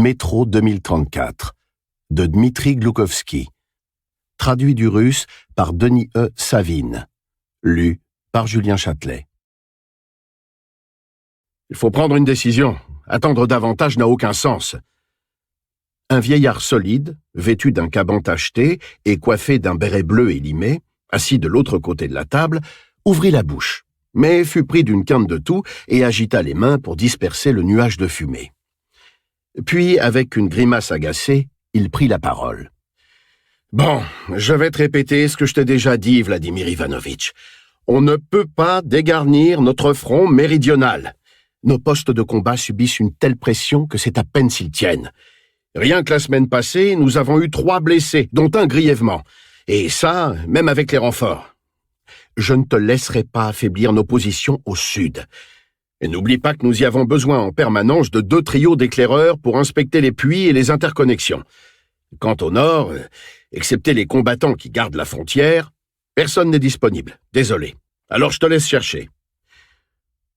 Métro 2034 de Dmitri Gloukovski. Traduit du russe par Denis E. Savine. Lu par Julien Châtelet. Il faut prendre une décision. Attendre davantage n'a aucun sens. Un vieillard solide, vêtu d'un caban tacheté et coiffé d'un béret bleu élimé, assis de l'autre côté de la table, ouvrit la bouche, mais fut pris d'une quinte de toux et agita les mains pour disperser le nuage de fumée. Puis, avec une grimace agacée, il prit la parole. « Bon, je vais te répéter ce que je t'ai déjà dit, Vladimir Ivanovitch. On ne peut pas dégarnir notre front méridional. Nos postes de combat subissent une telle pression que c'est à peine s'ils tiennent. Rien que la semaine passée, nous avons eu 3 blessés, dont un grièvement. Et ça, même avec les renforts. Je ne te laisserai pas affaiblir nos positions au sud. Et n'oublie pas que nous y avons besoin en permanence de 2 trios d'éclaireurs pour inspecter les puits et les interconnexions. Quant au nord, excepté les combattants qui gardent la frontière, personne n'est disponible. Désolé. Alors je te laisse chercher.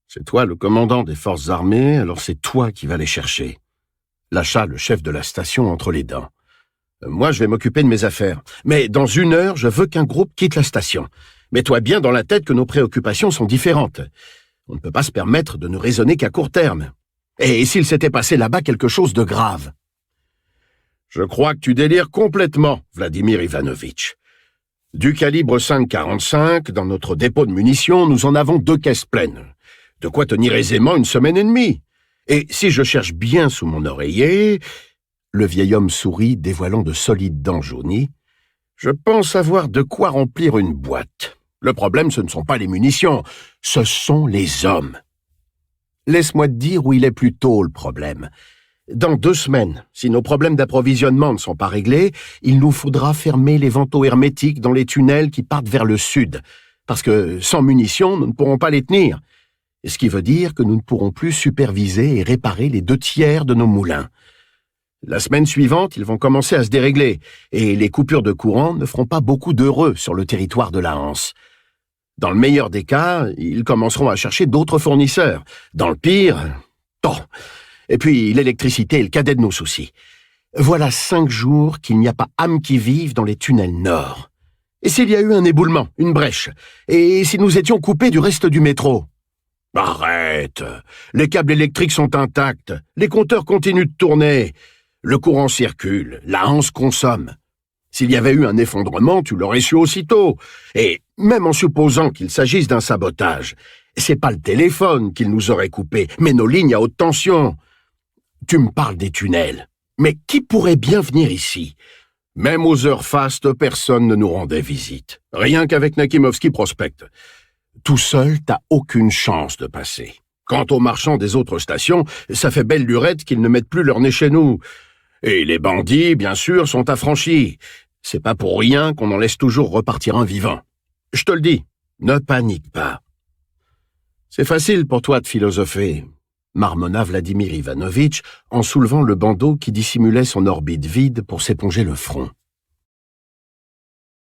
C'est toi le commandant des forces armées, alors c'est toi qui vas les chercher. Lâcha le chef de la station entre les dents. Moi, je vais m'occuper de mes affaires. Mais dans 1 heure, je veux qu'un groupe quitte la station. Mets-toi bien dans la tête que nos préoccupations sont différentes. On ne peut pas se permettre de ne raisonner qu'à court terme. Et s'il s'était passé là-bas quelque chose de grave? Je crois que tu délires complètement, Vladimir Ivanovitch. Du calibre 5,45, dans notre dépôt de munitions, nous en avons 2 caisses pleines. De quoi tenir aisément 1 semaine et demie. Et si je cherche bien sous mon oreiller... Le vieil homme sourit, dévoilant de solides dents jaunies. Je pense avoir de quoi remplir une boîte. Le problème, ce ne sont pas les munitions, ce sont les hommes. Laisse-moi te dire où il est plutôt le problème. Dans 2 semaines, si nos problèmes d'approvisionnement ne sont pas réglés, il nous faudra fermer les vantaux hermétiques dans les tunnels qui partent vers le sud, parce que sans munitions, nous ne pourrons pas les tenir. Ce qui veut dire que nous ne pourrons plus superviser et réparer les 2 tiers de nos moulins. La semaine suivante, ils vont commencer à se dérégler, et les coupures de courant ne feront pas beaucoup d'heureux sur le territoire de la Hanse. Dans le meilleur des cas, ils commenceront à chercher d'autres fournisseurs. Dans le pire... Bon. Et puis, l'électricité est le cadet de nos soucis. Voilà 5 jours qu'il n'y a pas âme qui vive dans les tunnels nord. Et s'il y a eu un éboulement, une brèche? Et si nous étions coupés du reste du métro? Arrête! Les câbles électriques sont intacts. Les compteurs continuent de tourner. Le courant circule. La Hanse consomme. S'il y avait eu un effondrement, tu l'aurais su aussitôt. Et même en supposant qu'il s'agisse d'un sabotage, c'est pas le téléphone qu'il nous aurait coupé, mais nos lignes à haute tension. Tu me parles des tunnels. Mais qui pourrait bien venir ici? Même aux heures fastes, personne ne nous rendait visite. Rien qu'avec Nakimovski Prospect. Tout seul, t'as aucune chance de passer. Quant aux marchands des autres stations, ça fait belle lurette qu'ils ne mettent plus leur nez chez nous. Et les bandits, bien sûr, sont affranchis. C'est pas pour rien qu'on en laisse toujours repartir un vivant. Je te le dis, ne panique pas. C'est facile pour toi de philosopher, marmonna Vladimir Ivanovitch en soulevant le bandeau qui dissimulait son orbite vide pour s'éponger le front.